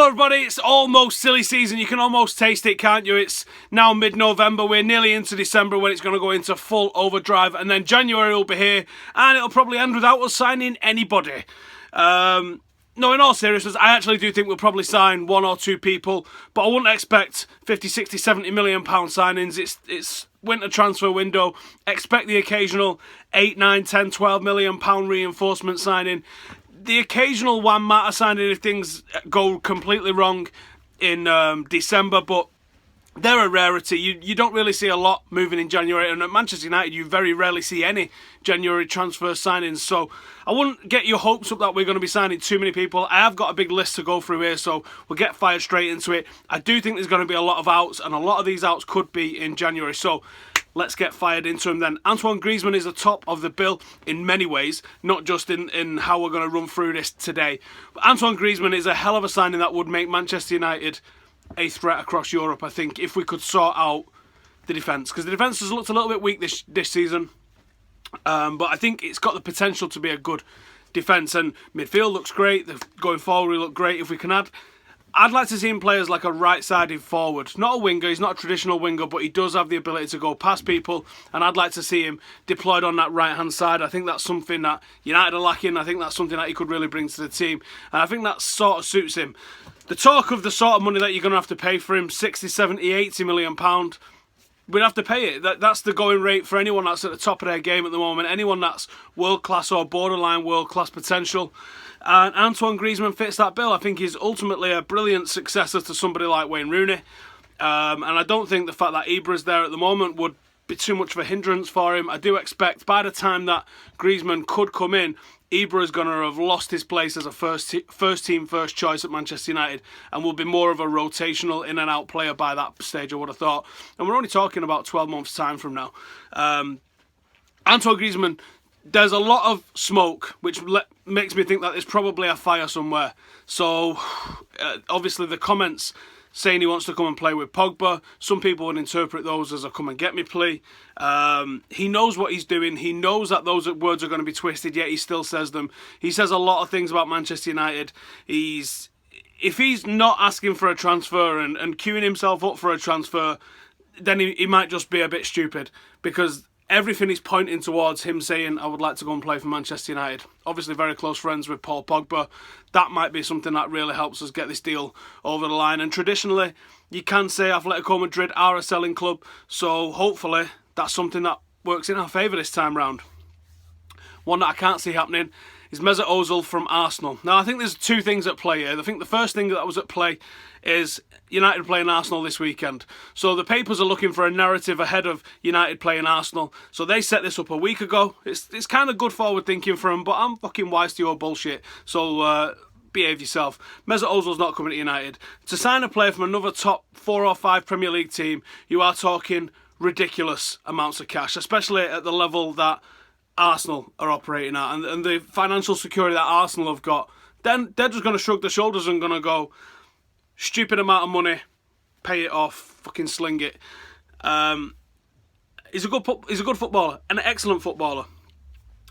Hello everybody, it's almost silly season. You can almost taste it, can't you? It's now mid-November, we're nearly into December when it's going to go into full overdrive, and then January will be here, and it'll probably end without us signing anybody. No, in all seriousness, I actually do think we'll probably sign one or two people, but I wouldn't expect 50, 60, 70 million pound signings. It's winter transfer window. Expect the occasional 8, 9, 10, 12 million pound reinforcement signing. The occasional Juan Mata signing if things go completely wrong in December, but they're a rarity. You don't really see a lot moving in January, and at Manchester United you very rarely see any January transfer signings, so I wouldn't get your hopes up that we're going to be signing too many people. I have got a big list to go through here, so we'll get fired straight into it. I do think there's going to be a lot of outs, and a lot of these outs could be in January, so let's get fired into him then. Antoine Griezmann is the top of the bill in many ways, not just in how we're going to run through this today. But Antoine Griezmann is a hell of a signing that would make Manchester United a threat across Europe, I think, if we could sort out the defence. Because the defence has looked a little bit weak this season, but I think it's got the potential to be a good defence. And midfield looks great, going forward we look great. If we can I'd like to see him play as like a right-sided forward. Not a winger, he's not a traditional winger, but he does have the ability to go past people, and I'd like to see him deployed on that right-hand side. I think that's something that United are lacking. I think that's something that he could really bring to the team, and I think that sort of suits him. The talk of the sort of money that you're going to have to pay for him, 60, 70, 80 million pound, we'd have to pay it. That's the going rate for anyone that's at the top of their game at the moment, anyone that's world-class or borderline world-class potential. And Antoine Griezmann fits that bill. I think he's ultimately a brilliant successor to somebody like Wayne Rooney. And I don't think the fact that Ibra's there at the moment would be too much of a hindrance for him. I do expect by the time that Griezmann could come in, Ibra is going to have lost his place as a first team, first choice at Manchester United, and will be more of a rotational in and out player by that stage, I would have thought. And we're only talking about 12 months' time from now. Antoine Griezmann, there's a lot of smoke, which makes me think that there's probably a fire somewhere. So, obviously the comments saying he wants to come and play with Pogba, some people would interpret those as a come and get me plea. He knows what he's doing. He knows that those words are going to be twisted, yet he still says them. He says a lot of things about Manchester United. If he's not asking for a transfer and queuing himself up for a transfer, then he might just be a bit stupid, because everything is pointing towards him saying, I would like to go and play for Manchester United. Obviously very close friends with Paul Pogba. That might be something that really helps us get this deal over the line. And traditionally, you can say Atletico Madrid are a selling club, so hopefully that's something that works in our favour this time round. One that I can't see happening is Mesut Ozil from Arsenal. Now, I think there's two things at play here. I think the first thing that was at play is United playing Arsenal this weekend. So the papers are looking for a narrative ahead of United playing Arsenal. So they set this up a week ago. It's kind of good forward thinking for them, but I'm fucking wise to your bullshit. So behave yourself. Mesut Ozil's not coming to United. To sign a player from another top 4 or 5 Premier League team, you are talking ridiculous amounts of cash, especially at the level that Arsenal are operating at, and the financial security that Arsenal have got. Then they're just going to shrug their shoulders and going to go, stupid amount of money, pay it off, fucking sling it. He's a good footballer, an excellent footballer.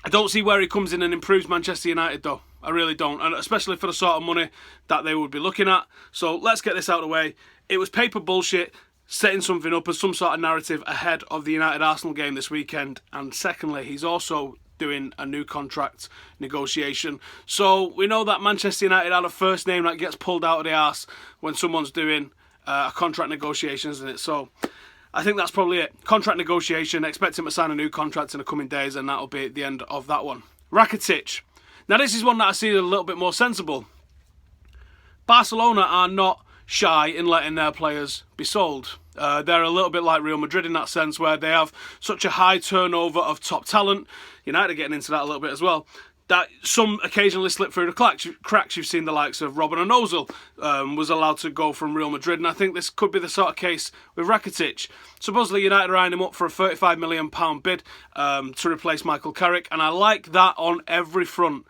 I don't see where he comes in and improves Manchester United though. I really don't, and especially for the sort of money that they would be looking at. So let's get this out of the way. It was paper bullshit, setting something up as some sort of narrative ahead of the United-Arsenal game this weekend. And secondly, he's also doing a new contract negotiation. So we know that Manchester United had a first name that gets pulled out of the arse when someone's doing a contract negotiation, isn't it? So I think that's probably it. Contract negotiation, expect him to sign a new contract in the coming days, and that'll be the end of that one. Rakitic. Now this is one that I see a little bit more sensible. Barcelona are not shy in letting their players be sold. They're a little bit like Real Madrid in that sense, where they have such a high turnover of top talent. United are getting into that a little bit as well, that some occasionally slip through the cracks. You've seen the likes of Robin and Ozil was allowed to go from Real Madrid, and I think this could be the sort of case with Rakitic. Supposedly United are eyeing him up for a £35 million bid to replace Michael Carrick, and I like that on every front.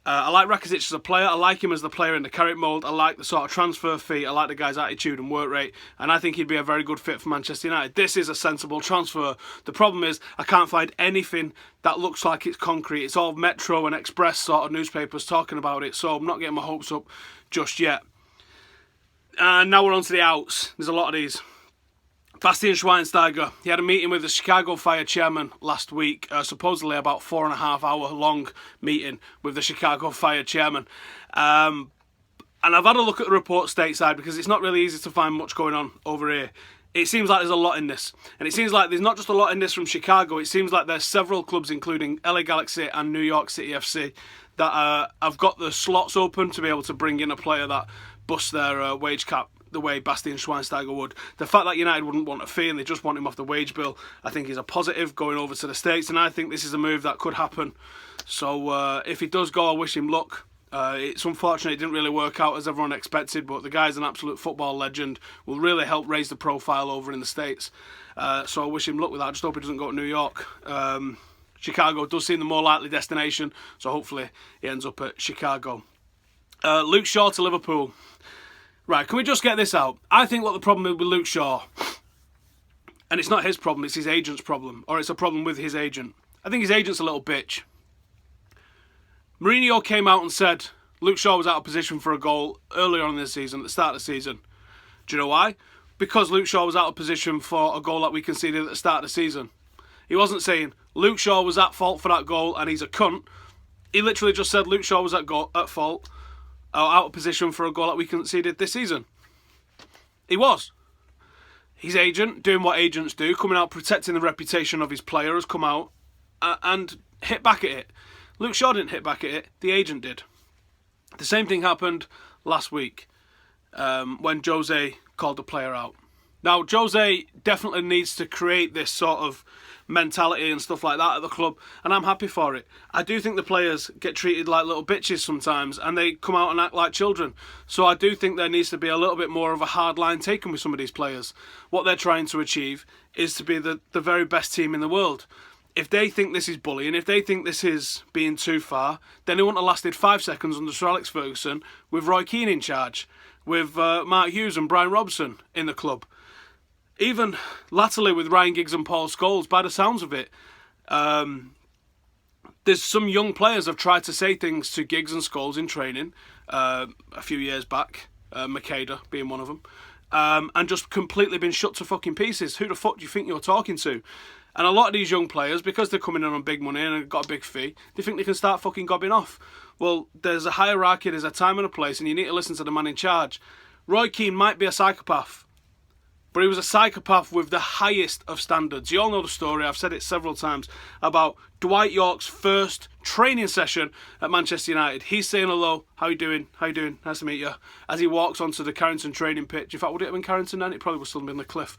I like Rakitic as a player. I like him as the player in the Carrick mould. I like the sort of transfer fee. I like the guy's attitude and work rate. And I think he'd be a very good fit for Manchester United. This is a sensible transfer. The problem is I can't find anything that looks like it's concrete. It's all Metro and Express sort of newspapers talking about it. So I'm not getting my hopes up just yet. And now we're on to the outs. There's a lot of these. Bastian Schweinsteiger, he had a meeting with the Chicago Fire chairman last week, supposedly about 4.5 hour long meeting with the Chicago Fire chairman. And I've had a look at the report stateside because it's not really easy to find much going on over here. It seems like there's a lot in this. And it seems like there's not just a lot in this from Chicago, it seems like there's several clubs, including LA Galaxy and New York City FC, that have got the slots open to be able to bring in a player that busts their wage cap the way Bastian Schweinsteiger would. The fact that United wouldn't want a fee and they just want him off the wage bill, I think is a positive going over to the States, and I think this is a move that could happen. So if he does go, I wish him luck. It's unfortunate it didn't really work out as everyone expected, but the guy's an absolute football legend, will really help raise the profile over in the States. So I wish him luck with that. I just hope he doesn't go to New York. Chicago does seem the more likely destination, so hopefully he ends up at Chicago. Luke Shaw to Liverpool. Right, can we just get this out? I think what the problem is with Luke Shaw, and it's not his problem, it's his agent's problem, or it's a problem with his agent. I think his agent's a little bitch. Mourinho came out and said Luke Shaw was out of position for a goal earlier on in the season, at the start of the season. Do you know why? Because Luke Shaw was out of position for a goal that we conceded at the start of the season. He wasn't saying Luke Shaw was at fault for that goal and he's a cunt. He literally just said Luke Shaw was at fault, out of position for a goal that we conceded this season. He was. His agent, doing what agents do, coming out protecting the reputation of his player, has come out and hit back at it. Luke Shaw didn't hit back at it, the agent did. The same thing happened last week when Jose called the player out. Now, Jose definitely needs to create this sort of mentality and stuff like that at the club, and I'm happy for it. I do think the players get treated like little bitches sometimes, and they come out and act like children. So I do think there needs to be a little bit more of a hard line taken with some of these players. What they're trying to achieve is to be the very best team in the world. If they think this is bullying, if they think this is being too far, then it wouldn't have lasted 5 seconds under Sir Alex Ferguson with Roy Keane in charge, with Mark Hughes and Brian Robson in the club. Even latterly with Ryan Giggs and Paul Scholes, by the sounds of it, there's some young players have tried to say things to Giggs and Scholes in training a few years back, Makeda being one of them, and just completely been shut to fucking pieces. Who the fuck do you think you're talking to? And a lot of these young players, because they're coming in on big money and have got a big fee, they think they can start fucking gobbing off. Well, there's a hierarchy, there's a time and a place, and you need to listen to the man in charge. Roy Keane might be a psychopath, but he was a psychopath with the highest of standards. You all know the story, I've said it several times, about Dwight York's first training session at Manchester United. He's saying hello, how you doing, nice to meet you, as he walks onto the Carrington training pitch. In fact, would it have been Carrington then? It probably would still have been the Cliff.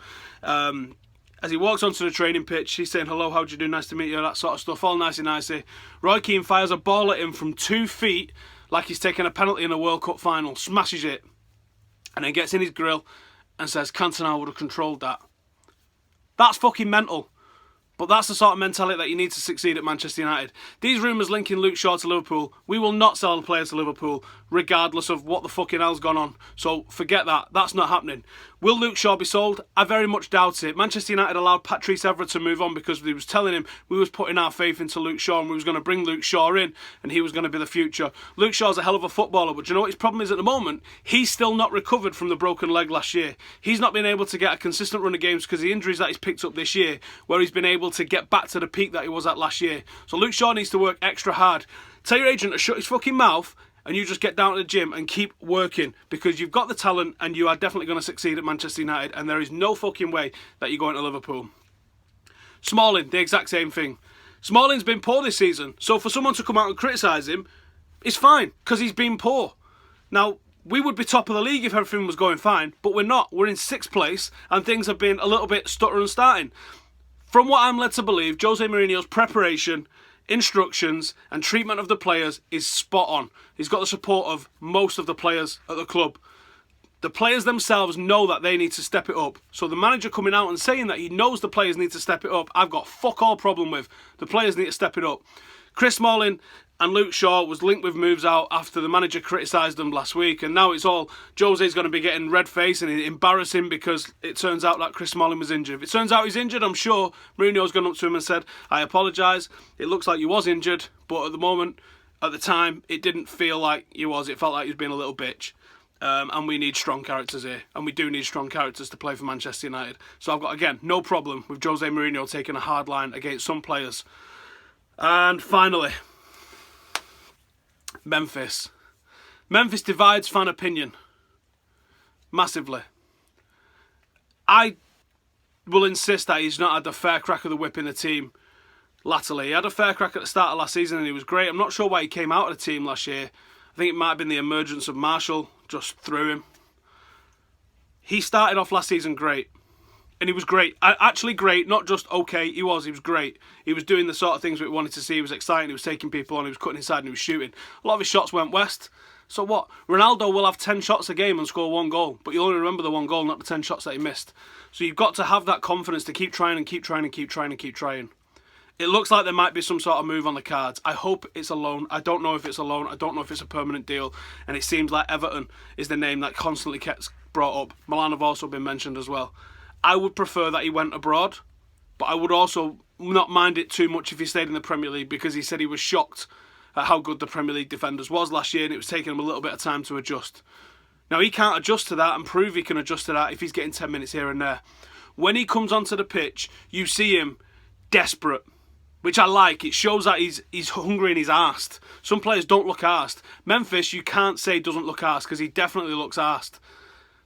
As he walks onto the training pitch, he's saying hello, how do you do, nice to meet you, that sort of stuff, all nicey. Roy Keane fires a ball at him from 2 feet, like he's taking a penalty in a World Cup final, smashes it, and then gets in his grill and says Cantona would have controlled that. That's fucking mental. But that's the sort of mentality that you need to succeed at Manchester United. These rumours linking Luke Shaw to Liverpool, we will not sell the players to Liverpool, regardless of what the fucking hell's gone on. So forget that. That's not happening. Will Luke Shaw be sold? I very much doubt it. Manchester United allowed Patrice Evra to move on because he was telling him we was putting our faith into Luke Shaw and we was going to bring Luke Shaw in and he was going to be the future. Luke Shaw's a hell of a footballer, but do you know what his problem is at the moment? He's still not recovered from the broken leg last year. He's not been able to get a consistent run of games because of the injuries that he's picked up this year, where he's been able to get back to the peak that he was at last year. So Luke Shaw needs to work extra hard. Tell your agent to shut his fucking mouth and you just get down to the gym and keep working, because you've got the talent and you are definitely going to succeed at Manchester United, and there is no fucking way that you're going to Liverpool. Smalling, the exact same thing. Smalling's been poor this season, so for someone to come out and criticise him, it's fine, because he's been poor. Now, we would be top of the league if everything was going fine, but we're not. We're in 6th place and things have been a little bit stuttering and starting. From what I'm led to believe, Jose Mourinho's preparation, instructions and treatment of the players is spot on. He's got the support of most of the players at the club. The players themselves know that they need to step it up. So the manager coming out and saying that he knows the players need to step it up, I've got fuck all problem with. The players need to step it up. Chris Smalling and Luke Shaw was linked with moves out after the manager criticised them last week, and now it's all Jose's going to be getting red face and embarrassing because it turns out that Chris Smalling was injured. If it turns out he's injured, I'm sure Mourinho's gone up to him and said, I apologise, it looks like you was injured, but at the time, it didn't feel like you was. It felt like you was being a little bitch. And we need strong characters here. And we do need strong characters to play for Manchester United. So I've got, again, no problem with Jose Mourinho taking a hard line against some players. And finally, Memphis. Memphis divides fan opinion. Massively. I will insist that he's not had a fair crack of the whip in the team latterly. He had a fair crack at the start of last season and he was great. I'm not sure why he came out of the team last year. I think it might have been the emergence of Marshall just threw him. He started off last season great. And he was great. Actually great, not just okay, he was great. He was doing the sort of things we wanted to see. He was exciting, he was taking people on, he was cutting inside and he was shooting. A lot of his shots went west. So what? Ronaldo will have 10 shots a game and score 1 goal. But you'll only remember the 1 goal, not the 10 shots that he missed. So you've got to have that confidence to keep trying and keep trying and keep trying and keep trying. It looks like there might be some sort of move on the cards. I hope it's a loan. I don't know if it's a loan. I don't know if it's a permanent deal. And it seems like Everton is the name that constantly gets brought up. Milan have also been mentioned as well. I would prefer that he went abroad. But I would also not mind it too much if he stayed in the Premier League, because he said he was shocked at how good the Premier League defenders was last year and it was taking him a little bit of time to adjust. Now, he can't adjust to that and prove he can adjust to that if he's getting 10 minutes here and there. When he comes onto the pitch, you see him desperate, which I like. It shows that he's hungry and he's arsed. Some players don't look arsed. Memphis, you can't say doesn't look arsed, because he definitely looks arsed.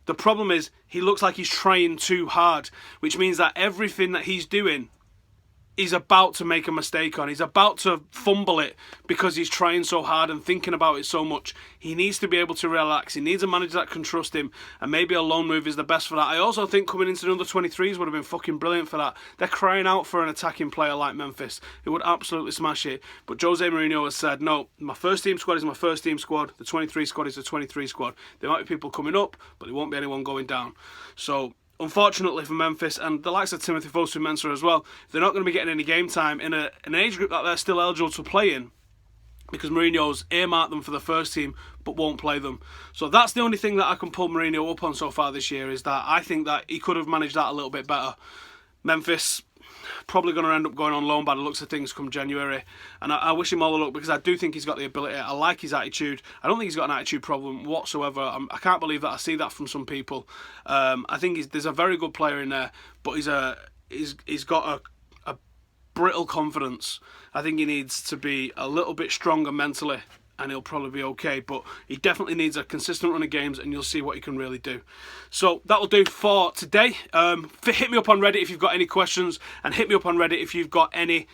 The problem is he looks like he's trying too hard, which means that everything that he's doing, he's about to make a mistake on. He's about to fumble it because he's trying so hard and thinking about it so much. He needs to be able to relax. He needs a manager that can trust him, and maybe a loan move is the best for that. I also think coming into the under 23s would have been fucking brilliant for that. They're crying out for an attacking player like Memphis. It would absolutely smash it. But Jose Mourinho has said, no, my first team squad is my first team squad. The 23 squad is the 23 squad. There might be people coming up, but there won't be anyone going down. So unfortunately for Memphis and the likes of Timothy Fosu-Mensah as well, they're not going to be getting any game time in an age group that they're still eligible to play in, because Mourinho's earmarked them for the first team but won't play them. So that's the only thing that I can pull Mourinho up on so far this year, is that I think that he could have managed that a little bit better. Memphis probably going to end up going on loan by the looks of things come January, and I wish him all the luck, because I do think he's got the ability. I like his attitude. I don't think he's got an attitude problem whatsoever. I can't believe that I see that from some people. I think there's a very good player in there, but he's got a brittle confidence. I think he needs to be a little bit stronger mentally, and he'll probably be okay, but he definitely needs a consistent run of games, and you'll see what he can really do. So that'll do for today. Hit me up on Reddit if you've got any questions, and hit me up on Reddit if you've got any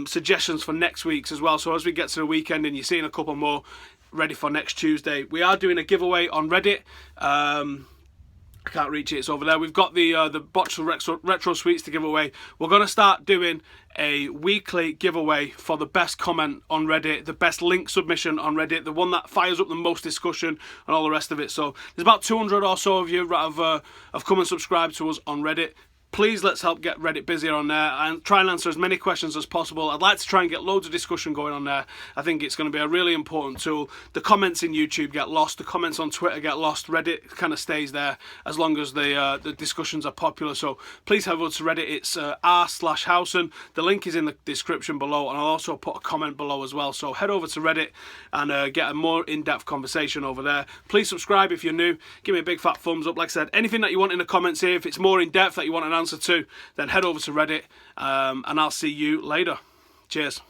suggestions for next week's as well. So as we get to the weekend and you're seeing a couple more ready for next Tuesday, we are doing a giveaway on Reddit. I can't reach it, it's over there. We've got the Botchel Retro Sweets to give away. We're going to start doing a weekly giveaway for the best comment on Reddit, the best link submission on Reddit, the one that fires up the most discussion and all the rest of it. So there's about 200 or so of you that have come and subscribed to us on Reddit. Please, let's help get Reddit busier on there and try and answer as many questions as possible. I'd like to try and get loads of discussion going on there. I think it's going to be a really important tool. The comments in YouTube get lost. The comments on Twitter get lost. Reddit kind of stays there as long as the discussions are popular. So please head over to Reddit. It's r/Howson. The link is in the description below, and I'll also put a comment below as well. So head over to Reddit and get a more in-depth conversation over there. Please subscribe if you're new. Give me a big fat thumbs up. Like I said, anything that you want in the comments here, if it's more in-depth that you want an answer to, then head over to Reddit, and I'll see you later. Cheers.